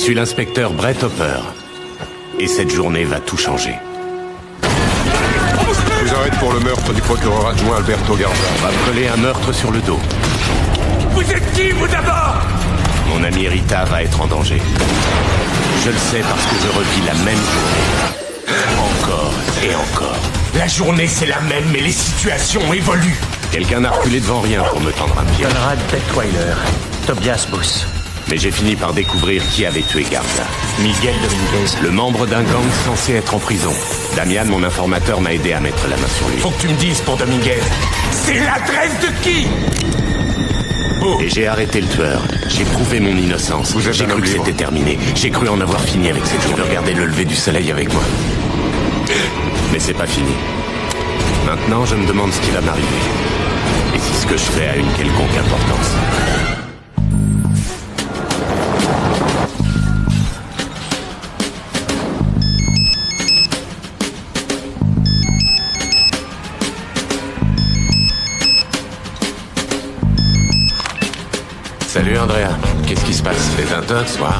suis l'inspecteur Brett Hopper. Et cette journée va tout changer. Je vous arrête pour le meurtre du procureur adjoint Alberto Garza. On va me coller un meurtre sur le dos. Vous êtes qui, vous, d'abord? Mon amie Rita va être en danger. Je le sais parce que je revis la même journée. Encore et encore. La journée, c'est la même, mais les situations évoluent. Quelqu'un n'a reculé devant rien pour me tendre un pied. Conrad Detweiler, Tobias Bus. Mais j'ai fini par découvrir qui avait tué Garza. Miguel Dominguez. Le membre d'un gang censé être en prison. Damian, mon informateur, m'a aidé à mettre la main sur lui. Faut que tu me dises pour Dominguez. C'est l'adresse de qui? Et j'ai arrêté le tueur. J'ai prouvé mon innocence. Vous êtes J'ai un cru homme que libre. c'était terminé. J'ai cru en avoir fini avec cette journée. Je regardais le lever du soleil avec moi. Mais c'est pas fini. Maintenant, je me demande ce qui va m'arriver. Et si ce que je fais a une quelconque importance. Salut Andrea, qu'est-ce qui se passe? Les intox, waouh.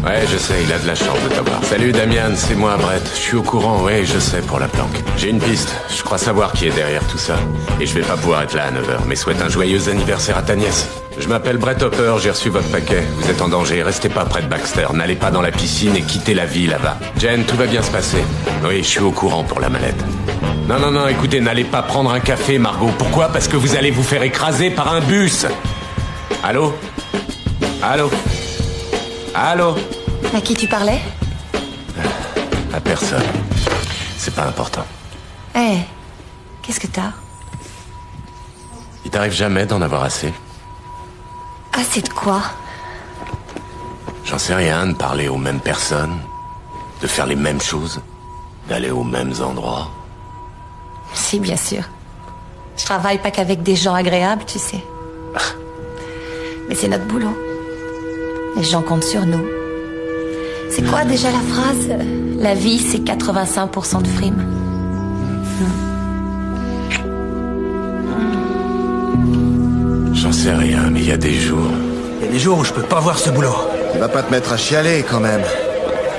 Ouais, je sais, il a de la chance de t'avoir. Salut Damian, c'est moi Brett. Je suis au courant, ouais, je sais, pour la planque. J'ai une piste, je crois savoir qui est derrière tout ça. Et je vais pas pouvoir être là à 9h, mais souhaite un joyeux anniversaire à ta nièce. Je m'appelle Brett Hopper, j'ai reçu votre paquet. Vous êtes en danger, restez pas près de Baxter. N'allez pas dans la piscine et quittez la vie là-bas. Jen, tout va bien se passer. Oui, je suis au courant pour la mallette. Non, écoutez, n'allez pas prendre un café, Margot. Pourquoi? Parce que vous allez vous faire écraser par un bus. Allô? Allô? Allô? À qui tu parlais? À personne. C'est pas important. Eh, qu'est-ce que t'as? Il t'arrive jamais d'en avoir assez? Assez de quoi? J'en sais rien, de parler aux mêmes personnes, de faire les mêmes choses, d'aller aux mêmes endroits. Si, bien sûr. Je travaille pas qu'avec des gens agréables, tu sais. Mais c'est notre boulot. Les gens comptent sur nous. C'est quoi déjà la phrase? La vie, c'est 85% de frime. J'en sais rien, mais il y a des jours... Il y a des jours où je peux pas voir ce boulot. Tu vas pas te mettre à chialer, quand même.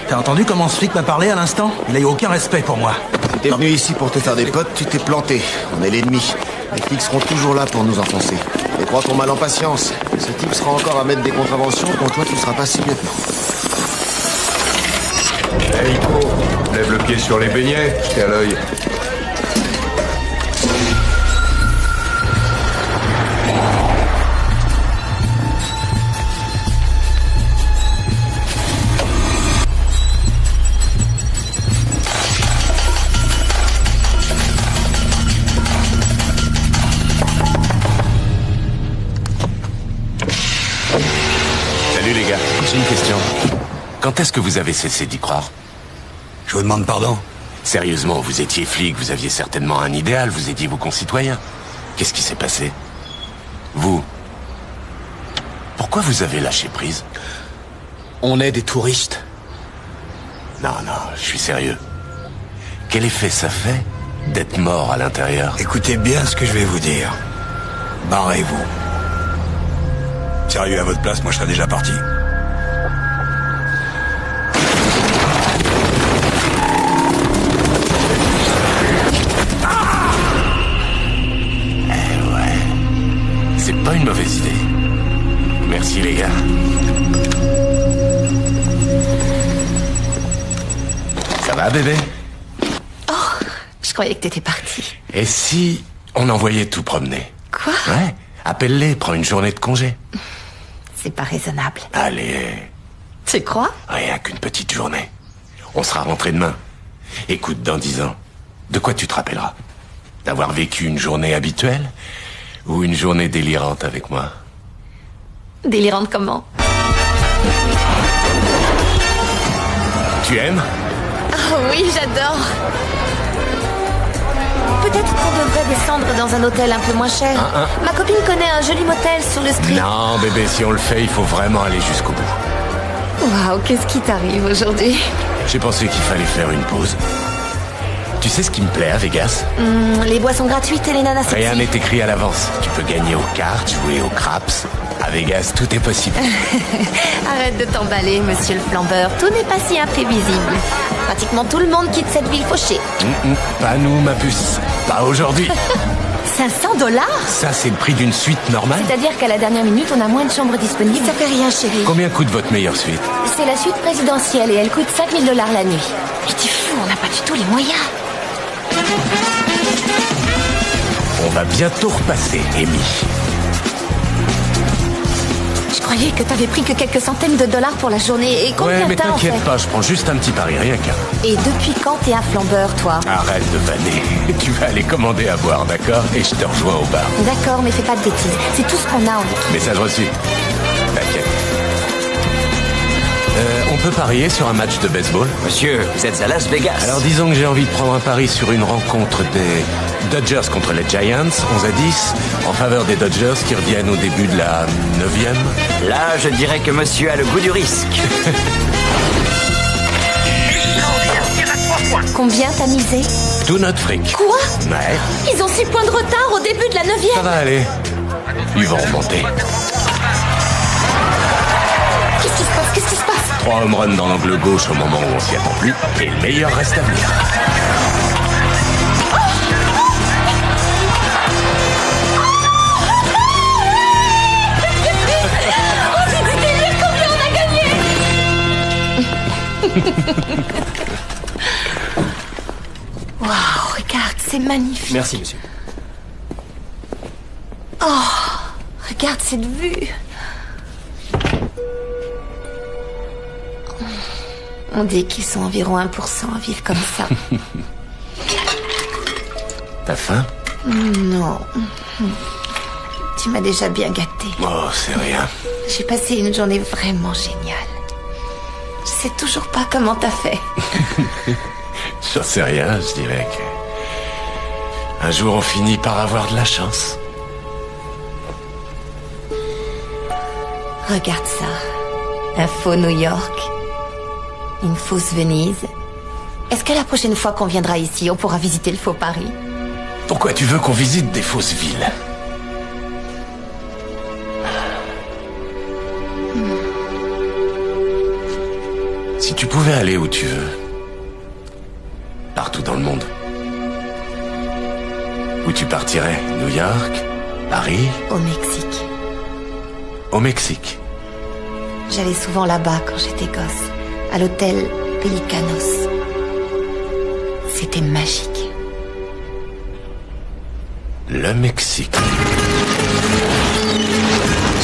T'as entendu comment ce flic m'a parlé à l'instant? Il a eu aucun respect pour moi. T'es venu ici pour te faire des potes, tu t'es planté. On est l'ennemi. Les flics seront toujours là pour nous enfoncer. Et prends ton mal en patience. Ce type sera encore à mettre des contraventions quand toi tu seras passé lieutenant. Hey, Nico, lève le pied sur les beignets, j'étais à l'œil. Salut les gars, j'ai une question. Quand est-ce que vous avez cessé d'y croire? Je vous demande pardon. Sérieusement, vous étiez flic, vous aviez certainement un idéal, vous aidiez vos concitoyens. Qu'est-ce qui s'est passé? Vous? Pourquoi vous avez lâché prise? On est des touristes. Non, je suis sérieux. Quel effet ça fait d'être mort à l'intérieur? Écoutez bien ce que je vais vous dire. Barrez-vous. Sérieux, à votre place, moi je serais déjà parti. C'est pas une mauvaise idée. Merci les gars. Ça va bébé? Oh, je croyais que t'étais parti. Et si on envoyait tout promener? Quoi? Ouais, appelle-les, prends une journée de congé. C'est pas raisonnable. Allez, Tu crois? rien qu'une petite journée. On sera rentré demain. Écoute, dans 10 ans, de quoi tu te rappelleras? D'avoir vécu une journée habituelle ou une journée délirante avec moi? Délirante comment? Tu aimes? Ah oui, j'adore. Peut-être qu'on devrait descendre dans un hôtel un peu moins cher. Ma copine connaît un joli motel sur le strip. Non, bébé, si on le fait, il faut vraiment aller jusqu'au bout. Waouh, qu'est-ce qui t'arrive aujourd'hui? J'ai pensé qu'il fallait faire une pause. Tu sais ce qui me plaît à Vegas? Les boissons gratuites et les nanas sexy. Rien n'est écrit à l'avance. Tu peux gagner aux cartes, jouer aux craps, À Vegas, tout est possible. Arrête de t'emballer, monsieur le flambeur. Tout n'est pas si imprévisible. Pratiquement tout le monde quitte cette ville fauchée. Pas nous, ma puce. Pas aujourd'hui. 500 $? Ça, c'est le prix d'une suite normale? C'est-à-dire qu'à la dernière minute, on a moins de chambres disponibles. Ça fait rien, chérie. Combien coûte votre meilleure suite? C'est la suite présidentielle et elle coûte 5 000 $ la nuit. Mais t'es fou, on n'a pas du tout les moyens. On va bientôt repasser, Amy. Je croyais que t'avais pris que quelques centaines de dollars pour la journée. Et combien Ouais, mais t'as en fait? t'inquiète pas, je prends juste un petit pari, rien qu'un. Et depuis quand t'es un flambeur, toi? Arrête de vanner. Tu vas aller commander à boire, d'accord? Et je te rejoins au bar. D'accord, mais fais pas de bêtises. C'est tout ce qu'on a en équipe. Message reçu. T'inquiète. On peut parier sur un match de baseball? Monsieur, vous êtes à Las Vegas. Alors disons que j'ai envie de prendre un pari sur une rencontre des Dodgers contre les Giants, 11-10, en faveur des Dodgers qui reviennent au début de la 9e. Là, je dirais que monsieur a le goût du risque. Combien t'as misé? Tout notre fric. Quoi? Ouais, Ils ont 6 points de retard au début de la 9e. ça va aller. Ils vont remonter. Qu'est-ce qui se passe? 3 home runs dans l'angle gauche au moment où on s'y attend plus, et le meilleur reste à venir. C'est du délire, combien on a gagné? Waouh, regarde, c'est magnifique. Merci, monsieur. Regarde cette vue. On dit qu'ils sont environ 1% à vivre comme ça. T'as faim? Non. Tu m'as déjà bien gâté. Oh, c'est rien. J'ai passé une journée vraiment géniale. Je sais toujours pas comment t'as fait. J'en sais rien, je dirais que... Un jour, on finit par avoir de la chance. Regarde ça. Un faux New York. Une fausse Venise. Est-ce que la prochaine fois qu'on viendra ici, on pourra visiter le faux Paris? Pourquoi tu veux qu'on visite des fausses villes? Si tu pouvais aller où tu veux, partout dans le monde, où tu partirais? New York? Paris? Au Mexique. Au Mexique? J'allais souvent là-bas quand j'étais gosse. À l'hôtel Pelicanos. C'était magique. Le Mexique.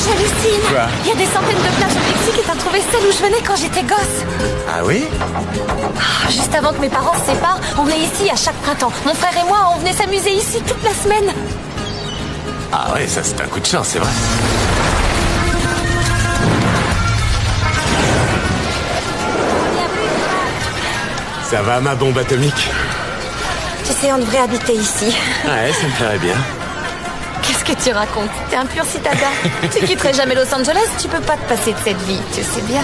J'hallucine. Quoi? Il y a des centaines de plages au Mexique et t'as trouvé celle où je venais quand j'étais gosse. Ah oui? Juste avant que mes parents se séparent, on venait ici à chaque printemps. Mon frère et moi, on venait s'amuser ici toute la semaine. Ah ouais, ça c'est un coup de chance, c'est vrai. Ça va, ma bombe atomique? Tu sais, on devrait habiter ici. Ouais, ça me ferait bien. Qu'est-ce que tu racontes? T'es un pur citadin. Tu quitterais jamais Los Angeles, tu peux pas te passer de cette vie, tu sais bien.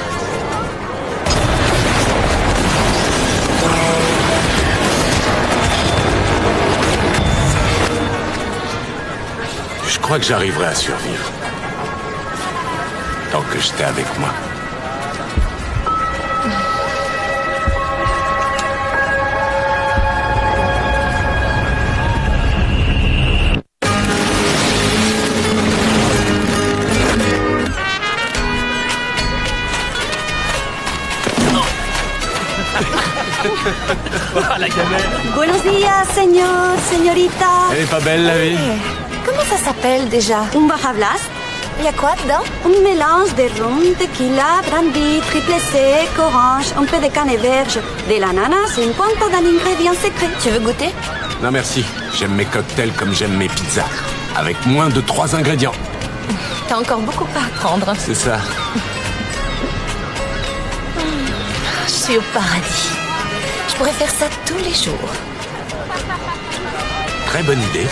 Je crois que j'arriverai à survivre. Tant que j'étais avec moi. La gamelle. Buenos días, señor, señorita. Elle est pas belle, la vie? Comment ça s'appelle déjà? Un Baja Blast, Il y a quoi dedans? un mélange de rhum, tequila, brandy, triple sec, orange, un peu de canne vierge, de l'ananas et une pointe d'un ingrédient secret. Tu veux goûter? Non merci, j'aime mes cocktails comme j'aime mes pizzas. Avec moins de 3 ingrédients. T'as encore beaucoup à apprendre. C'est ça. Je suis au paradis. Je pourrais faire ça tous les jours. Très bonne idée.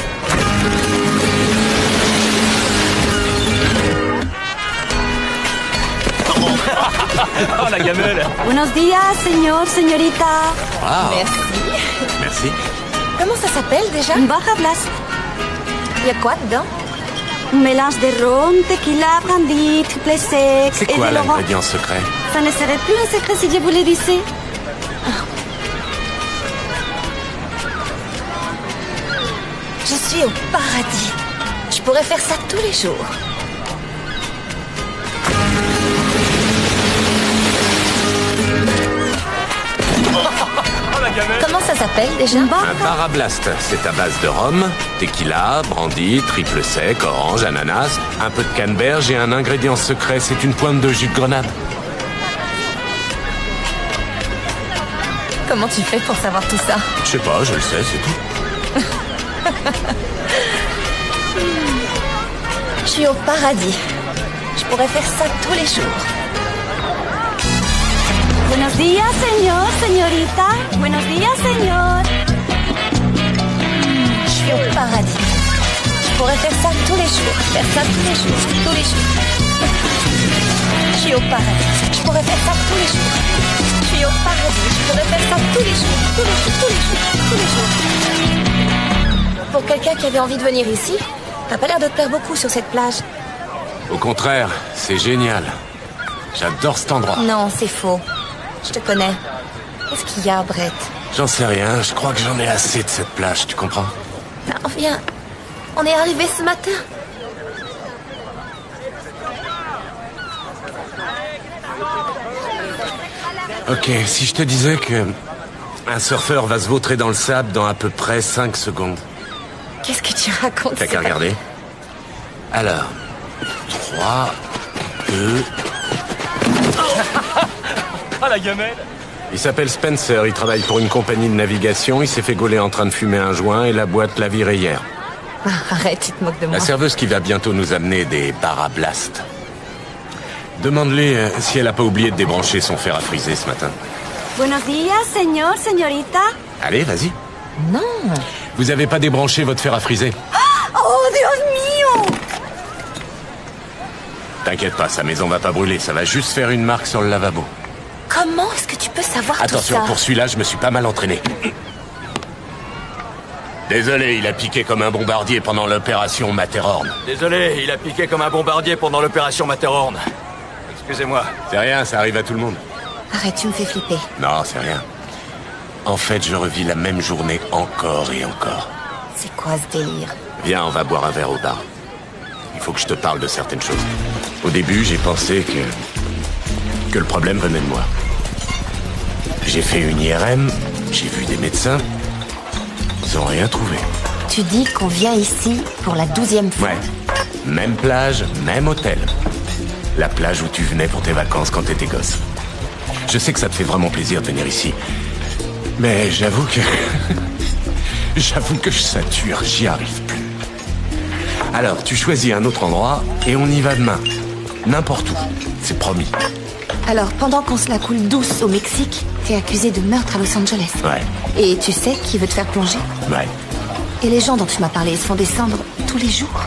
Oh, la gamelle. Buenos días, señor, señorita. Wow. Merci. Merci. Comment ça s'appelle déjà? Un Baja Blast, Il y a quoi dedans? Un mélange de rhum, tequila, brandy, triple sec C'est et quoi de l'orange. l'ingrédient secret? Ça ne serait plus un secret si je vous le disais. Je suis au paradis. Je pourrais faire ça tous les jours. Oh, la gamelle. Comment ça s'appelle déjà? Un Parablast, c'est à base de rhum, tequila, brandy, triple sec, orange, ananas, un peu de canneberge et un ingrédient secret, c'est une pointe de jus de grenade. Comment tu fais pour savoir tout ça? Je sais pas, je le sais, c'est tout. Je suis au paradis. Je pourrais faire ça tous les jours. Buenos días, señor, señorita. Buenos días, señor. Je suis au paradis. Je pourrais faire ça tous les jours. Faire ça tous les jours. Tous les jours. Je suis au paradis. Je pourrais faire ça tous les jours. Je suis au paradis. Je pourrais faire ça tous les jours. Tous les jours. Tous les jours. Tous les jours. Pour quelqu'un qui avait envie de venir ici, t'as pas l'air de te perdre beaucoup sur cette plage. Au contraire, c'est génial. J'adore cet endroit. Non, c'est faux. Je te connais. Qu'est-ce qu'il y a, Brett? J'en sais rien, je crois que j'en ai assez de cette plage, tu comprends? Non, viens. On est arrivé ce matin. Ok, si je te disais que un surfeur va se vautrer dans le sable dans à peu près 5 secondes. Qu'est-ce que tu racontes? T'as qu'à regarder. Alors, 3, 2... Ah, la gamelle. Il s'appelle Spencer, il travaille pour une compagnie de navigation, il s'est fait gauler en train de fumer un joint et la boîte l'a viré hier. Ah, arrête, tu te moques de moi. La serveuse qui va bientôt nous amener des Parablast. Demande-lui si elle a pas oublié de débrancher son fer à friser ce matin. Buenos días, señor, señorita. Allez, vas-y. Non. Vous avez pas débranché votre fer à friser? Oh, Dios mío. T'inquiète pas, sa maison va pas brûler, ça va juste faire une marque sur le lavabo. Comment est-ce que tu peux savoir Attention, tout ça? pour celui-là, je me suis pas mal entraîné. Désolé, il a piqué comme un bombardier pendant l'opération Matterhorn. Désolé, il a piqué comme un bombardier pendant l'opération Matterhorn. Excusez-moi. C'est rien, ça arrive à tout le monde. Arrête, tu me fais flipper. Non, c'est rien. En fait, je revis la même journée encore et encore. C'est quoi ce délire? Viens, on va boire un verre au bar. Il faut que je te parle de certaines choses. Au début, j'ai pensé que le problème venait de moi. J'ai fait une IRM, j'ai vu des médecins. Ils ont rien trouvé. Tu dis qu'on vient ici pour la 12e fois? Ouais. Même plage, même hôtel. La plage où tu venais pour tes vacances quand t'étais gosse. Je sais que ça te fait vraiment plaisir de venir ici. Mais j'avoue que... j'avoue que je sature, j'y arrive plus. Alors, tu choisis un autre endroit et on y va demain. N'importe où. C'est promis. Alors, pendant qu'on se la coule douce au Mexique, t'es accusé de meurtre à Los Angeles. Ouais. Et tu sais qui veut te faire plonger? Ouais. Et les gens dont tu m'as parlé, ils se font descendre tous les jours?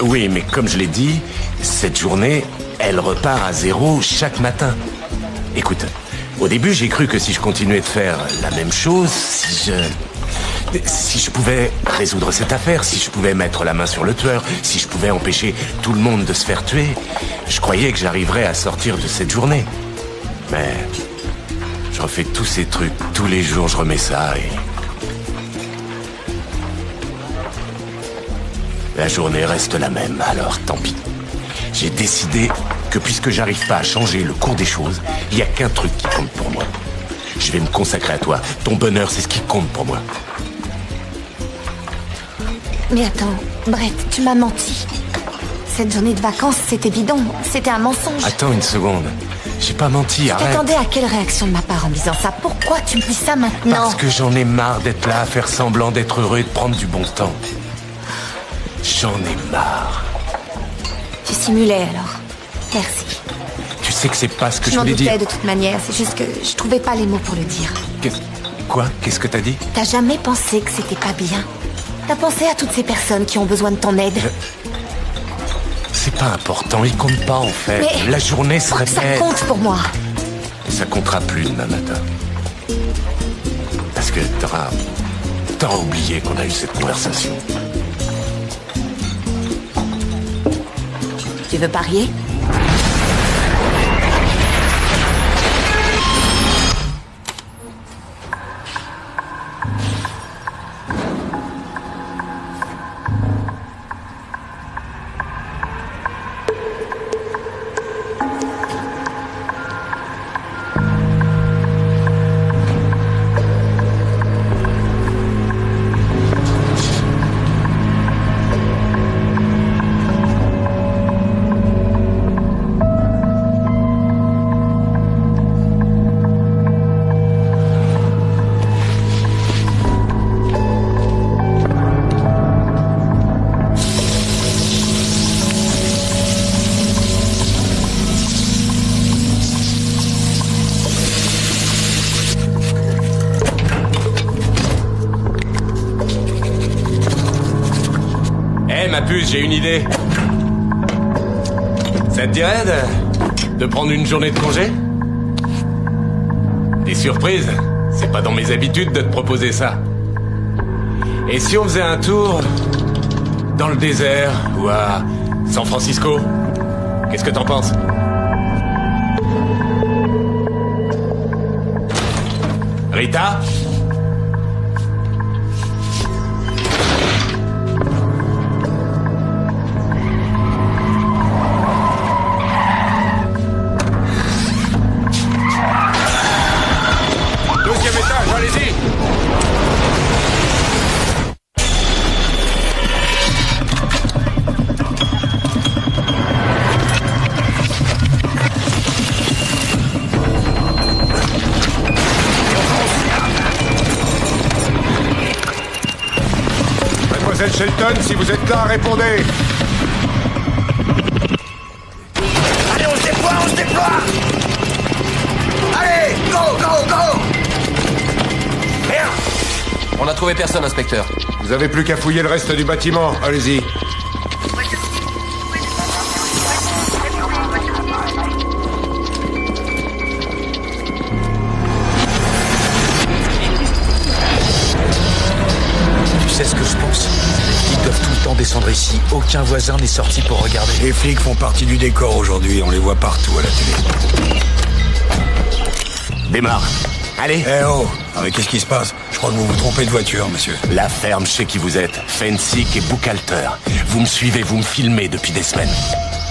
Oui, mais comme je l'ai dit, cette journée, elle repart à zéro chaque matin. Écoute, au début, j'ai cru que si je continuais de faire la même chose, si je pouvais résoudre cette affaire, si je pouvais mettre la main sur le tueur, si je pouvais empêcher tout le monde de se faire tuer, je croyais que j'arriverais à sortir de cette journée. Mais je refais tous ces trucs, tous les jours je remets ça et... La journée reste la même, alors tant pis. J'ai décidé que puisque j'arrive pas à changer le cours des choses, il y a qu'un truc qui compte pour moi. Je vais me consacrer à toi. Ton bonheur, c'est ce qui compte pour moi. Mais attends, Brett, tu m'as menti. Cette journée de vacances, c'était bidon. C'était un mensonge. Attends une seconde. J'ai pas menti, Tu arrête. t'attendais à quelle réaction de ma part en me disant ça? Pourquoi tu me dis ça maintenant? Parce que j'en ai marre d'être là à faire semblant d'être heureux et de prendre du bon temps. J'en ai marre. Tu simulais alors. Merci. Tu sais que c'est pas ce que Je je m'en voulais doutais dire. de toute manière. C'est juste que je trouvais pas les mots pour le dire. Quoi? Qu'est-ce que t'as dit? T'as jamais pensé que c'était pas bien? T'as pensé à toutes ces personnes qui ont besoin de ton aide? C'est pas important, il compte pas en fait. Mais la journée se ça répète. compte pour moi. Ça comptera plus demain matin. Parce que t'auras oublié qu'on a eu cette conversation. Tu veux parier? Ma puce, j'ai une idée. Ça te dirait de prendre une journée de congé? Des surprises, c'est pas dans mes habitudes de te proposer ça. Et si on faisait un tour dans le désert ou à San Francisco? Qu'est-ce que t'en penses? Rita? Allez-y! Mademoiselle Shelton, si vous êtes là, répondez! Allez, on se déploie! Allez, go, go, go! Merde! On n'a trouvé personne, inspecteur. Vous avez plus qu'à fouiller le reste du bâtiment, allez-y. Tu sais ce que je pense? Les flics doivent tout le temps descendre ici. Aucun voisin n'est sorti pour regarder. Les flics font partie du décor aujourd'hui, on les voit partout à la télé. Démarre. Allez. Eh oh! Ah mais qu'est-ce qui se passe? Je crois que vous vous trompez de voiture, monsieur. La ferme, je sais qui vous êtes. Fensick et Buchalter. Vous me suivez, vous me filmez depuis des semaines.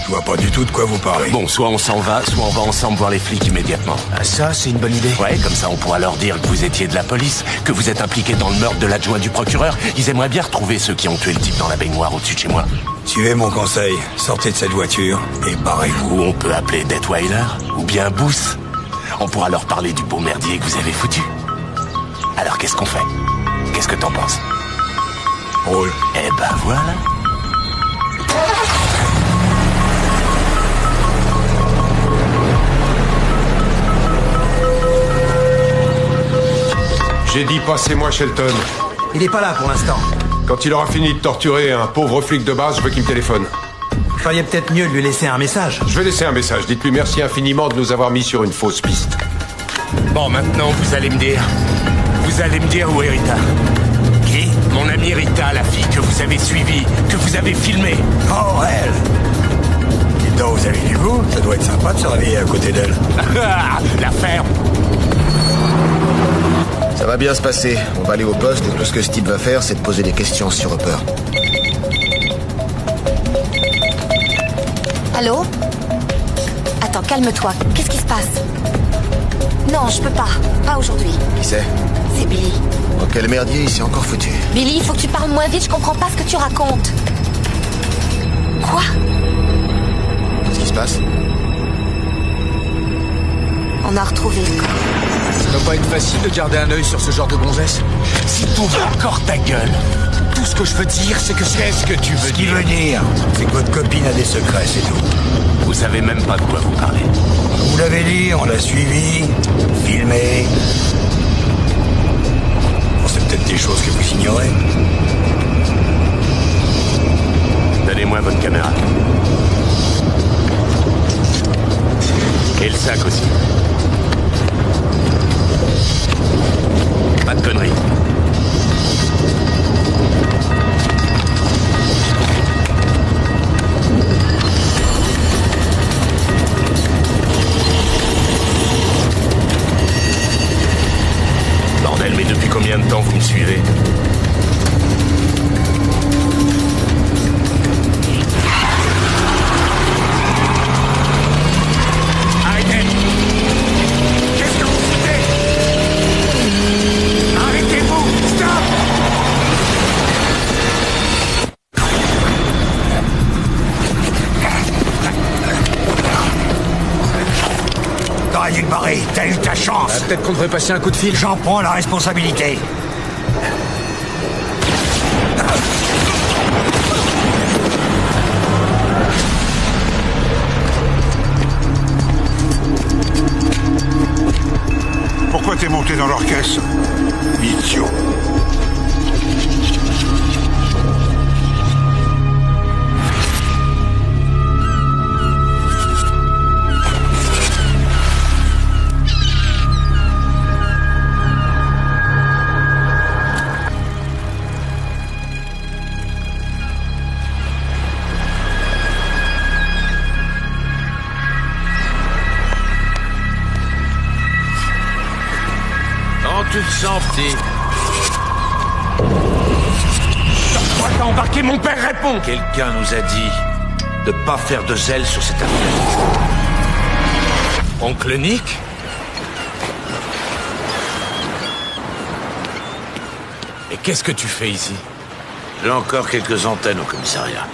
Je vois pas du tout de quoi vous parlez. Bon, soit on s'en va, soit on va ensemble voir les flics immédiatement. Ah ça, c'est une bonne idée. Ouais, comme ça on pourra leur dire que vous étiez de la police, que vous êtes impliqué dans le meurtre de l'adjoint du procureur. Ils aimeraient bien retrouver ceux qui ont tué le type dans la baignoire au-dessus de chez moi. Suivez mon conseil, sortez de cette voiture et barrez-vous. Ou on peut appeler Detweiler, ou bien Booth. On pourra leur parler du beau merdier que vous avez foutu. Alors qu'est-ce qu'on fait? Qu'est-ce que t'en penses? Roule. Eh ben voilà. J'ai dit passez-moi Shelton. Il est pas là pour l'instant. Quand il aura fini de torturer un pauvre flic de base, je veux qu'il me téléphone. Vous feriez peut-être mieux de lui laisser un message. Je vais laisser un message. Dites-lui merci infiniment de nous avoir mis sur une fausse piste. Bon, maintenant, vous allez me dire où est Rita. Qui? Mon amie Rita, la fille que vous avez suivie, que vous avez filmée. Oh, elle! Dites donc, vous avez du goût? Ça doit être sympa de se réveiller à côté d'elle. La ferme. Ça va bien se passer. On va aller au poste et tout ce que ce type va faire, c'est de poser des questions sur Hopper. Allô? Attends, calme-toi. Qu'est-ce qui se passe? Non, je peux pas. Pas aujourd'hui. Qui c'est? C'est Billy. Oh, quel merdier, il s'est encore foutu. Billy, il faut que tu parles moins vite, je comprends pas ce que tu racontes. Quoi? Qu'est-ce qui se passe? On a retrouvé le corps. Ça doit pas être facile de garder un œil sur ce genre de gonzesse. Si t'ouvres encore ta gueule, tout ce que je veux dire, c'est que qu'est-ce que tu veux Ce qu'il dire? veut dire, c'est que votre copine a des secrets, c'est tout. Vous savez même pas de quoi vous parlez. Vous l'avez dit, on l'a suivi, filmé. Bon, c'est peut-être des choses que vous ignorez. Donnez-moi votre caméra. Et le sac aussi. Pas de conneries. me suivez. Arrêtez! Qu'est-ce que vous foutez? Arrêtez-vous! Stop! T'aurais dû te barrer, t'as eu ta chance. Peut-être qu'on devrait passer un coup de fil. J'en prends la responsabilité. Pourquoi t'es monté dans leur caisse? Idiot. Tu te sens, petit? Pourquoi t'as embarqué mon père? Réponds! Quelqu'un nous a dit de pas faire de zèle sur cette affaire. Oncle Nick? Et qu'est-ce que tu fais ici? J'ai encore quelques antennes au commissariat.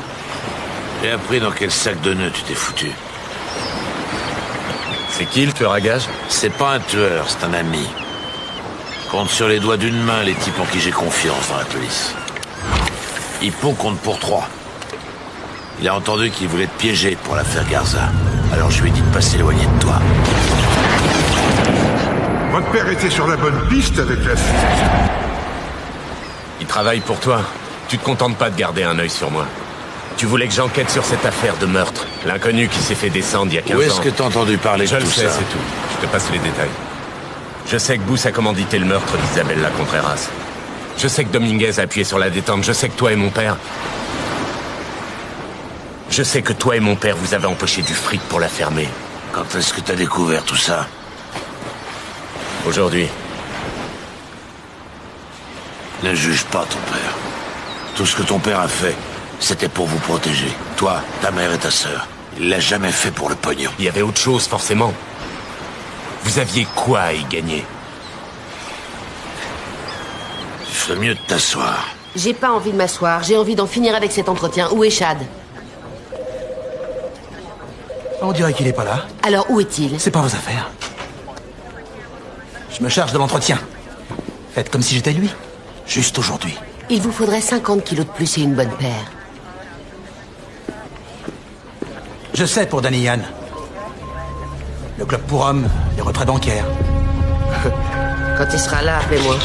J'ai appris dans quel sac de nœuds tu t'es foutu. C'est qui le tueur à gages? C'est pas un tueur, c'est un ami. Compte sur les doigts d'une main les types en qui j'ai confiance dans la police. Hippo compte pour 3. Il a entendu qu'il voulait te piéger pour l'affaire Garza. Alors je lui ai dit de pas s'éloigner de toi. Votre père était sur la bonne piste avec la fuite. Il travaille pour toi. Tu te contentes pas de garder un œil sur moi. Tu voulais que j'enquête sur cette affaire de meurtre. L'inconnu qui s'est fait descendre il y a 15 ans. Où est-ce que t'as entendu parler de tout ça? Je le sais, c'est tout. Je te passe les détails. Je sais que Booth a commandité le meurtre d'Isabella Contreras. Je sais que Dominguez a appuyé sur la détente. Je sais que toi et mon père... Je sais que toi et mon père, vous avez empoché du fric pour la fermer. Quand est-ce que t'as découvert tout ça? Aujourd'hui. Ne juge pas ton père. Tout ce que ton père a fait, c'était pour vous protéger. Toi, ta mère et ta sœur. Il l'a jamais fait pour le pognon. Il y avait autre chose, forcément. Vous aviez quoi à y gagner? Tu ferais mieux de t'asseoir. J'ai pas envie de m'asseoir, j'ai envie d'en finir avec cet entretien. Où est Chad? On dirait qu'il est pas là. Alors où est-il? C'est pas vos affaires. Je me charge de l'entretien. Faites comme si j'étais lui. Juste aujourd'hui. Il vous faudrait 50 kilos de plus et une bonne paire. Je sais pour Danny Yann. Le club pour hommes, les retraits bancaires. Quand il sera là, appelez-moi.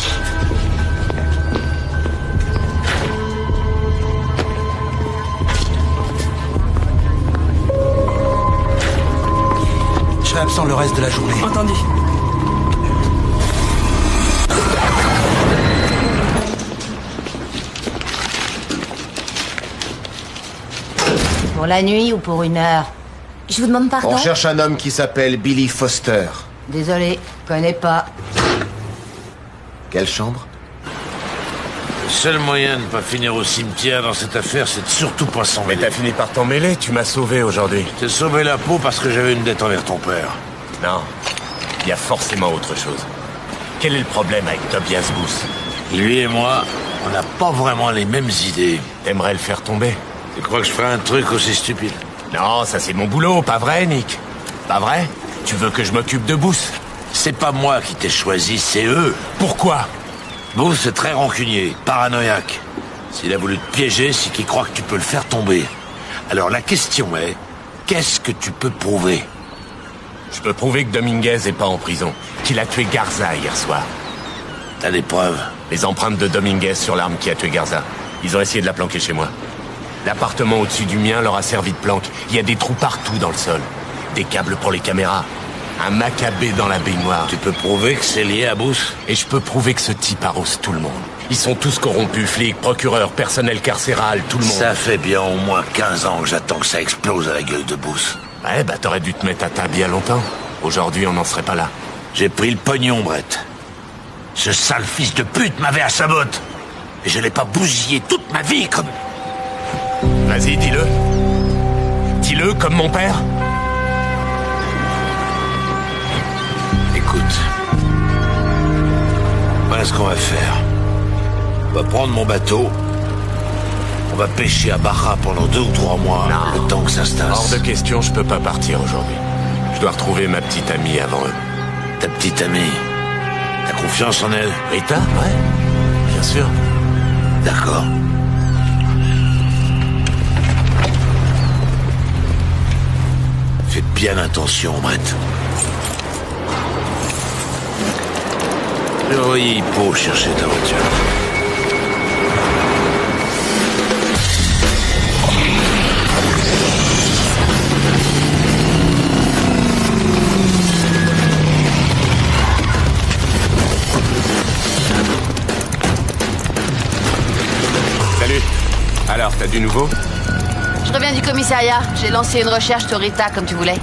Je serai absent le reste de la journée. Entendu. Pour la nuit ou pour une heure? Je vous demande pardon? On cherche un homme qui s'appelle Billy Foster. Désolé, connais pas. Quelle chambre? Le seul moyen de ne pas finir au cimetière dans cette affaire, c'est de surtout pas s'en mêler. Mais t'as fini par t'en mêler, tu m'as sauvé aujourd'hui. T'ai sauvé la peau parce que j'avais une dette envers ton père. Non, il y a forcément autre chose. Quel est le problème avec Tobias Booth? Lui et moi, on n'a pas vraiment les mêmes idées. T'aimerais le faire tomber? Tu crois que je ferais un truc aussi stupide? Non, ça c'est mon boulot, pas vrai, Nick? Pas vrai? Tu veux que je m'occupe de Booth? C'est pas moi qui t'ai choisi, c'est eux. Pourquoi? Booth est très rancunier, paranoïaque. S'il a voulu te piéger, c'est qu'il croit que tu peux le faire tomber. Alors la question est, qu'est-ce que tu peux prouver? Je peux prouver que Dominguez est pas en prison, qu'il a tué Garza hier soir. T'as des preuves? Les empreintes de Dominguez sur l'arme qui a tué Garza. Ils ont essayé de la planquer chez moi. L'appartement au-dessus du mien leur a servi de planque. Il y a des trous partout dans le sol. Des câbles pour les caméras. Un macabé dans la baignoire. Tu peux prouver que c'est lié à Booth? Et je peux prouver que ce type arrose tout le monde. Ils sont tous corrompus, flics, procureurs, personnel carcéral, tout le monde. Ça fait bien au moins 15 ans que j'attends que ça explose à la gueule de Booth. Ouais, bah t'aurais dû te mettre à table il y a longtemps. Aujourd'hui, on n'en serait pas là. J'ai pris le pognon, Brett. Ce sale fils de pute m'avait à sa botte. Et je l'ai pas bousillé toute ma vie comme... Vas-y, dis-le. Dis-le comme mon père. Écoute. Voilà ce qu'on va faire. On va prendre mon bateau. On va pêcher à Barra pendant 2 ou 3 mois, non. le temps que ça se tasse. Hors de question, je peux pas partir aujourd'hui. Je dois retrouver ma petite amie avant eux. Ta petite amie, t'as confiance en elle? Rita? Ouais, bien sûr. D'accord. Faites bien attention, Brett. Je vais envoyer Hippo chercher ta voiture. Salut. Alors, t'as du nouveau? Je reviens du commissariat. J'ai lancé une recherche sur Rita, comme tu voulais.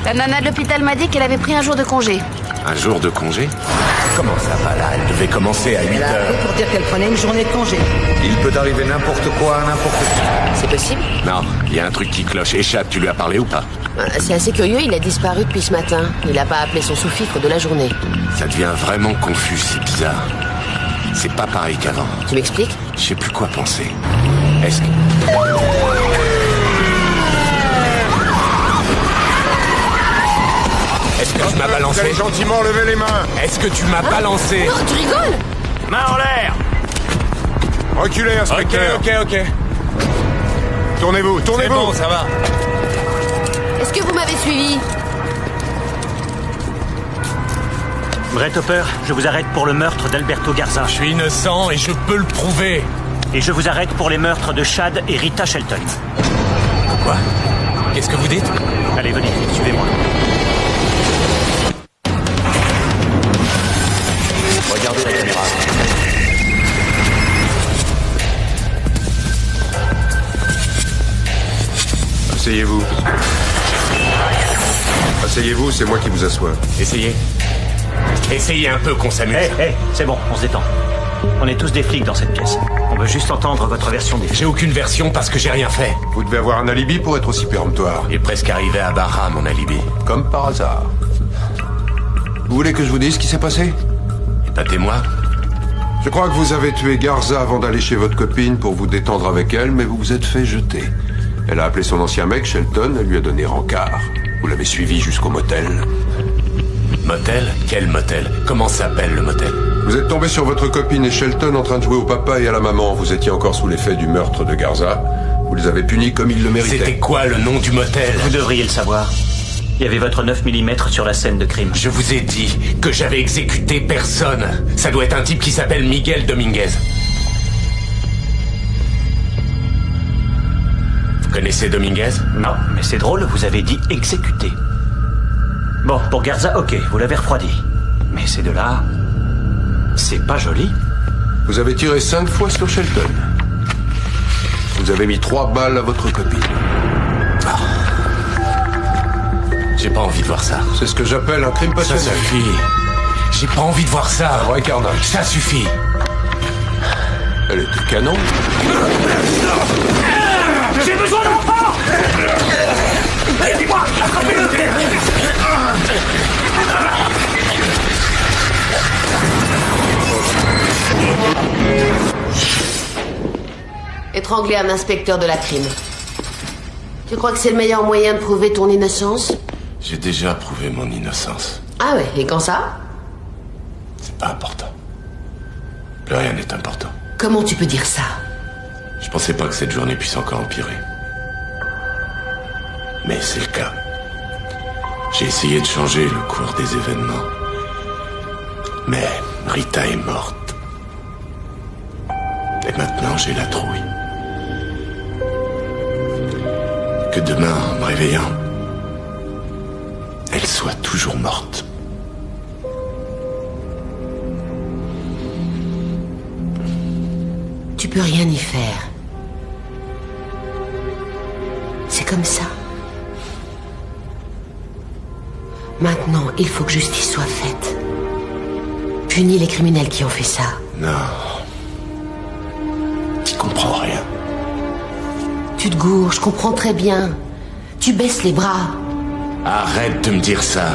La nana de l'hôpital m'a dit qu'elle avait pris un jour de congé. Un jour de congé? Comment ça va là? Elle devait commencer à 8 Elle a heures. appelé pour dire qu'elle prenait une journée de congé. Il peut arriver n'importe quoi à n'importe qui. C'est possible? Non, il y a un truc qui cloche. Échappe, tu lui as parlé ou pas? C'est assez curieux, il a disparu depuis ce matin. Il a pas appelé son sous-fifre de la journée. Ça devient vraiment confus, c'est bizarre. C'est pas pareil qu'avant. Tu m'expliques? Je sais plus quoi penser. Est-ce que... Est-ce que tu m'as balancé? Vous allez gentiment lever les mains. Est-ce que tu m'as balancé? Non, tu rigoles? Main en l'air! Reculez, inspecteur. Ok. Tournez-vous, C'est tournez-vous. bon, ça va. Est-ce que vous m'avez suivi? Brett Hopper, je vous arrête pour le meurtre d'Alberto Garza. Je suis innocent et je peux le prouver. Et je vous arrête pour les meurtres de Chad et Rita Shelton. Quoi? Qu'est-ce que vous dites? Allez, venez, suivez-moi. Regardez la caméra. Asseyez-vous. Asseyez-vous, c'est moi qui vous assois. Essayez. Essayez un peu qu'on s'amuse. C'est bon, on se détend. On est tous des flics dans cette pièce. On veut juste entendre votre version des faits. J'ai aucune version parce que j'ai rien fait. Vous devez avoir un alibi pour être aussi péremptoire. Il est presque arrivé à Barra, mon alibi. Comme par hasard. Vous voulez que je vous dise ce qui s'est passé? Épatez-moi. Je crois que vous avez tué Garza avant d'aller chez votre copine pour vous détendre avec elle, mais vous vous êtes fait jeter. Elle a appelé son ancien mec, Shelton, elle lui a donné rencard. Vous l'avez suivi jusqu'au motel. Motel? Quel motel? Comment s'appelle le motel? Vous êtes tombé sur votre copine et Shelton en train de jouer au papa et à la maman. Vous étiez encore sous l'effet du meurtre de Garza. Vous les avez punis comme ils le méritaient. C'était quoi le nom du motel? Vous devriez le savoir. Il y avait votre 9 mm sur la scène de crime. Je vous ai dit que j'avais exécuté personne. Ça doit être un type qui s'appelle Miguel Dominguez. Vous connaissez Dominguez? Non, mais c'est drôle, vous avez dit exécuté. Bon, pour Garza, ok, vous l'avez refroidi. Mais ces deux-là, c'est pas joli. Vous avez tiré 5 fois sur Shelton. Vous avez mis 3 balles à votre copine. J'ai pas envie de voir ça. C'est ce que j'appelle un crime Ça passionnel. suffit. J'ai pas envie de voir ça. Un vrai carnage. Ça suffit. Elle était canon. J'ai besoin de renfort! Aidez-moi! Attrapez-le! Étrangler un inspecteur de la crime. Tu crois que c'est le meilleur moyen de prouver ton innocence? J'ai déjà prouvé mon innocence. Ah ouais, et quand ça? C'est pas important. Plus rien n'est important. Comment tu peux dire ça? Je pensais pas que cette journée puisse encore empirer. Mais c'est le cas. J'ai essayé de changer le cours des événements. Mais Rita est morte. Et maintenant j'ai la trouille. Que demain, en me réveillant, elle soit toujours morte. Tu peux rien y faire. C'est comme ça. Maintenant, il faut que justice soit faite. punis les criminels qui ont fait ça. Non. Tu comprends rien. Tu te gourres, je comprends très bien. Tu baisses les bras. Arrête de me dire ça.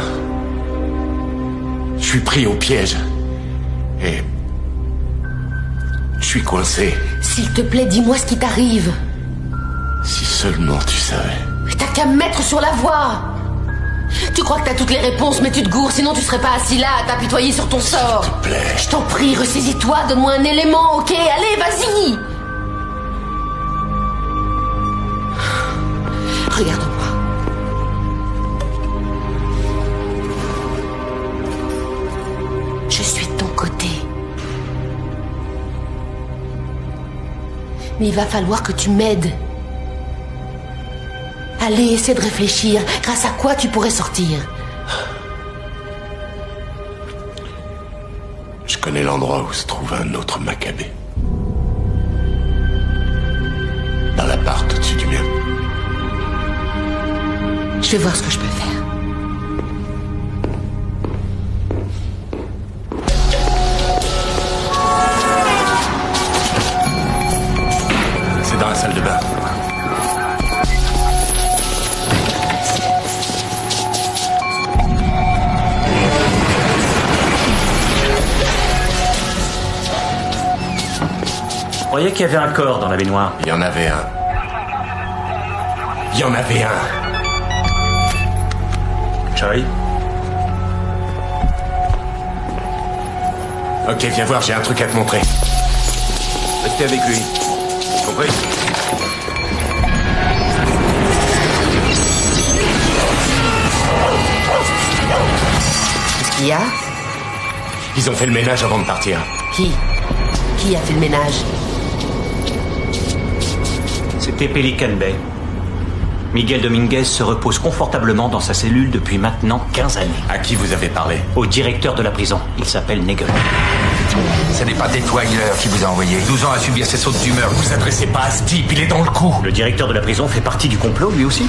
Je suis pris au piège. Et... je suis coincé. S'il te plaît, dis-moi ce qui t'arrive. Si seulement tu savais. Mais t'as qu'à me mettre sur la voie. Tu crois que t'as toutes les réponses, mais tu te gourres, sinon tu serais pas assis là à t'apitoyer sur ton sort. S'il te plaît. Je t'en prie, ressaisis-toi, donne-moi un élément, ok? Allez, vas-y. Regarde-moi. Je suis de ton côté. Mais il va falloir que tu m'aides. Allez, essaie de réfléchir. Grâce à quoi tu pourrais sortir? Je connais l'endroit où se trouve un autre Maccabée. Dans l'appart au-dessus du mien. Je vais voir ce que je peux faire. C'est dans la salle de bain. Je croyais qu'il y avait un corps dans la baignoire. Il y en avait un. Il y en avait un. Choi? Ok, viens voir, j'ai un truc à te montrer. Restez avec lui. Compris? Qu'est-ce qu'il y a? Ils ont fait le ménage avant de partir. Qui a fait le ménage? C'était Pelican Bay. Miguel Dominguez se repose confortablement dans sa cellule depuis maintenant 15 années. À qui vous avez parlé? Au directeur de la prison. Il s'appelle Nagel. Ce n'est pas Detweiler qui vous a envoyé. 12 ans à subir ces sautes d'humeur. Vous vous adressez pas à ce type, il est dans le coup. Le directeur de la prison fait partie du complot, lui aussi.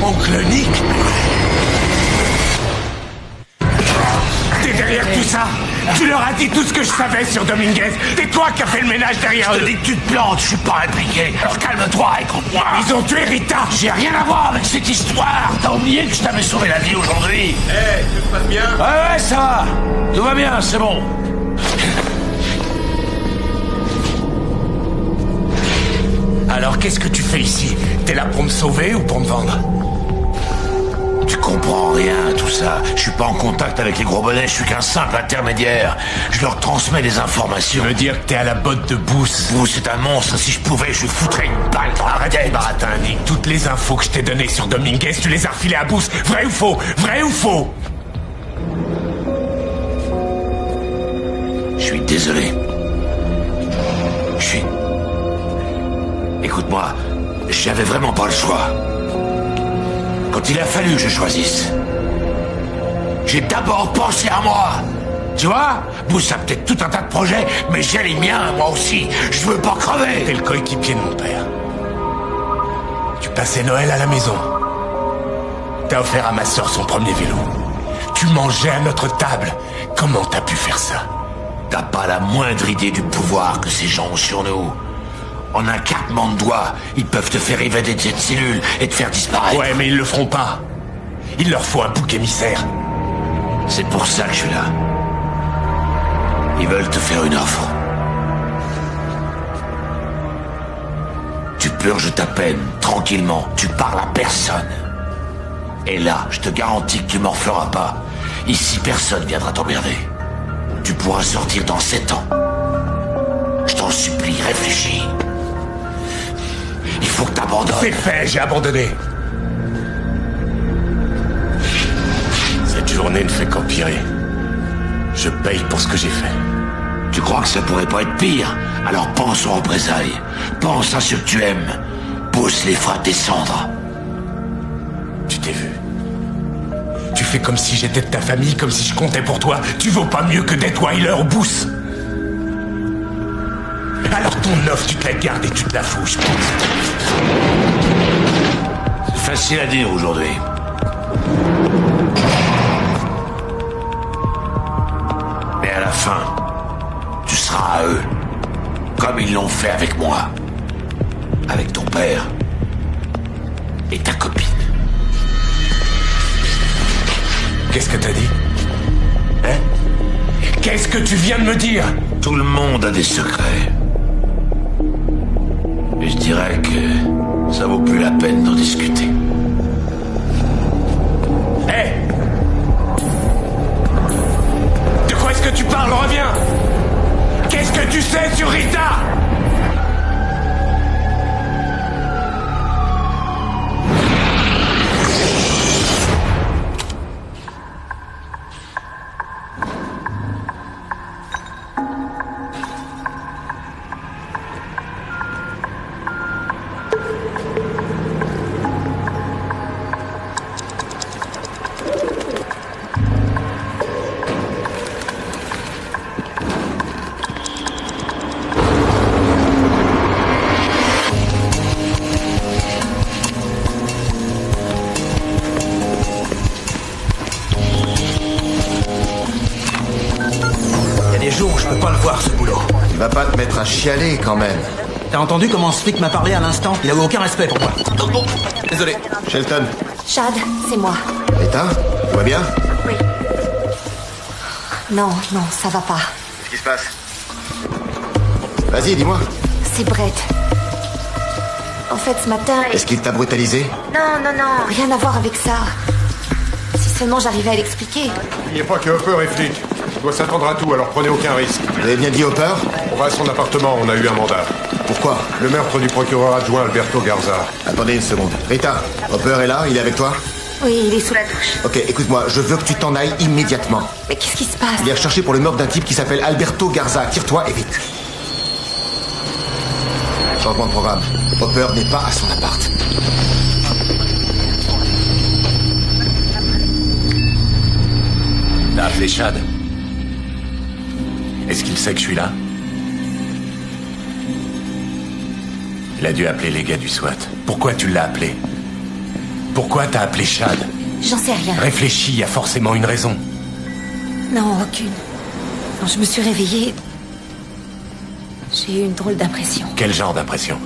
Oncle Nick? T'es derrière tout ça? Tu leur as dit tout ce que je savais sur Dominguez. C'est toi qui as fait le ménage derrière eux. Je te dis que tu te plantes, je suis pas impliqué. Alors calme-toi, écoute-moi. Ils ont tué Rita. J'ai rien à voir avec cette histoire. T'as oublié que je t'avais sauvé la vie aujourd'hui? Hey, tout se passe bien? Ouais, ça va. Tout va bien, c'est bon. Alors qu'est-ce que tu fais ici? T'es là pour me sauver ou pour me vendre? Tu comprends rien à tout ça. Je suis pas en contact avec les gros bonnets, je suis qu'un simple intermédiaire. Je leur transmets des informations. Tu veux dire que t'es à la botte de Booth? Booth est un monstre, si je pouvais, je lui foutrais une balle dans la tête. Baratin, Nick, toutes les infos que je t'ai données sur Dominguez, tu les as refilées à Booth. Vrai ou faux? Vrai ou faux? Je suis désolé. Écoute-moi, j'avais vraiment pas le choix. Quand il a fallu que je choisisse, j'ai d'abord pensé à moi. Tu vois, Booth a peut-être tout un tas de projets, mais j'ai les miens, moi aussi. Je veux pas crever. T'es le coéquipier de mon père. Tu passais Noël à la maison. T'as offert à ma sœur son premier vélo. Tu mangeais à notre table. Comment t'as pu faire ça? T'as pas la moindre idée du pouvoir que ces gens ont sur nous. En un claquement de doigts, ils peuvent te faire évader de cette cellule et te faire disparaître. Ouais, mais ils le feront pas. Il leur faut un bouc émissaire. C'est pour ça que je suis là. Ils veulent te faire une offre. Tu purges ta peine, tranquillement. Tu parles à personne. Et là, je te garantis que tu m'en feras pas. Ici, personne viendra t'emmerder. Tu pourras sortir dans 7 ans. Je t'en supplie, réfléchis. Il faut que t'abandonnes. C'est fait, j'ai abandonné. Cette journée ne fait qu'empirer. Je paye pour ce que j'ai fait. Tu crois que ça pourrait pas être pire? Alors pense aux représailles. Pense à ceux que tu aimes. Pousse les fera descendre. Tu t'es vu. fais comme si j'étais de ta famille, comme si je comptais pour toi. Tu vaux pas mieux que Detweiler ou Booth. Alors ton offre, tu te la gardes et tu te la fous, je pense. C'est facile à dire aujourd'hui. Mais à la fin, tu seras à eux. Comme ils l'ont fait avec moi. Avec ton père. Et ta copine. Qu'est-ce que t'as dit? Hein? Qu'est-ce que tu viens de me dire? Tout le monde a des secrets. Et je dirais que ça vaut plus la peine d'en discuter. Hé! De quoi est-ce que tu parles? Reviens! Qu'est-ce que tu sais sur Rita? À chialer quand même. T'as entendu comment ce flic m'a parlé à l'instant? Il a eu aucun respect pour moi. Oh, désolé. Shelton. Chad, c'est moi. Rita, tout va bien? Oui. Non, ça va pas. Qu'est-ce qui se passe? Vas-y, dis-moi. C'est Brett. En fait, ce matin... Est-ce qu'il t'a brutalisé? Non, rien à voir avec ça. Si seulement j'arrivais à l'expliquer. N'oubliez pas que Hopper est flic. Il doit s'attendre à tout, alors prenez aucun risque. Vous avez bien dit Hopper? On va à son appartement, on a eu un mandat. Pourquoi? Le meurtre du procureur adjoint Alberto Garza. Attendez une seconde. Rita, Hopper est là? Il est avec toi? Oui, il est sous la douche. Ok, écoute-moi, je veux que tu t'en ailles immédiatement. Mais qu'est-ce qui se passe? Il est recherché pour le meurtre d'un type qui s'appelle Alberto Garza. Tire-toi et vite. Changement de programme. Hopper n'est pas à son appart. T'as appelé Chad? Est-ce qu'il sait que je suis là? Il a dû appeler les gars du SWAT. Pourquoi tu l'as appelé? Pourquoi t'as appelé Chad? J'en sais rien. Réfléchis, il y a forcément une raison. Non, aucune. Quand je me suis réveillée, j'ai eu une drôle d'impression. Quel genre d'impression?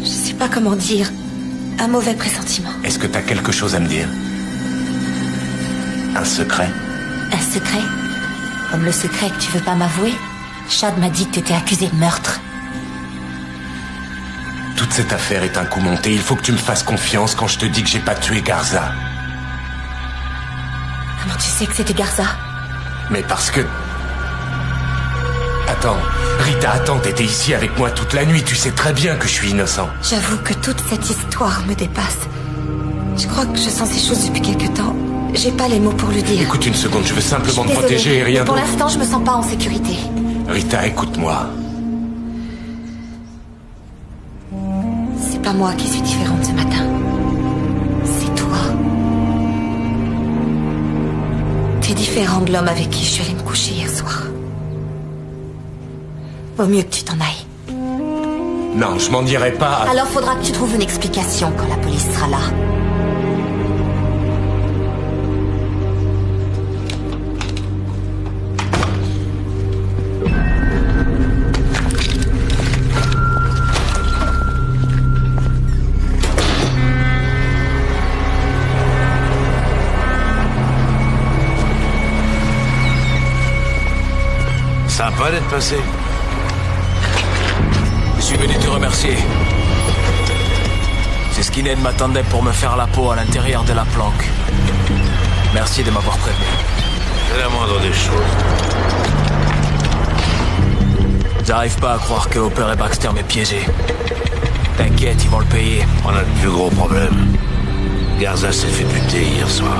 Je sais pas comment dire. Un mauvais pressentiment. Est-ce que t'as quelque chose à me dire? Un secret? Un secret? Comme le secret que tu veux pas m'avouer? Chad m'a dit que t'étais accusé de meurtre. Toute cette affaire est un coup monté. Il faut que tu me fasses confiance quand je te dis que j'ai pas tué Garza. Comment tu sais que c'était Garza? Mais parce que... Attends, Rita, attends, t'étais ici avec moi toute la nuit. Tu sais très bien que je suis innocent. J'avoue que toute cette histoire me dépasse. Je crois que je sens ces choses depuis quelque temps. J'ai pas les mots pour le dire. Écoute une seconde, je veux simplement te Désolée, protéger et rien mais pour d'autre. l'instant, je me sens pas en sécurité. Rita, écoute-moi. C'est pas moi qui suis différente ce matin. C'est toi. T'es différent de l'homme avec qui je suis allée me coucher hier soir. Vaut mieux que tu t'en ailles. Non, je m'en dirai pas. Alors faudra que tu trouves une explication quand la police sera là. Sympa d'être passé. Je suis venu te remercier. C'est Skinhead m'attendait pour me faire la peau à l'intérieur de la planque. Merci de m'avoir prévenu. C'est la moindre des choses. J'arrive pas à croire que Hopper et Baxter m'aient piégé. T'inquiète, ils vont le payer. On a de plus gros problèmes. Garza s'est fait buter hier soir.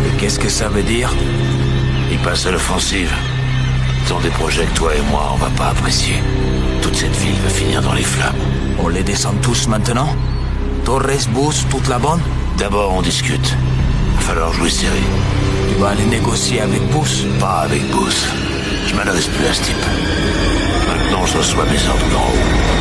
Et qu'est-ce que ça veut dire? Il passe à l'offensive. Ils ont des projets que toi et moi, on va pas apprécier. Toute cette ville va finir dans les flammes. On les descend tous maintenant? Torres, Booth, toute la bande? D'abord, on discute. va falloir jouer serré. Tu vas aller négocier avec Booth? Pas avec Booth. Je m'adresse plus à ce type. Maintenant, je reçois mes ordres d'en haut.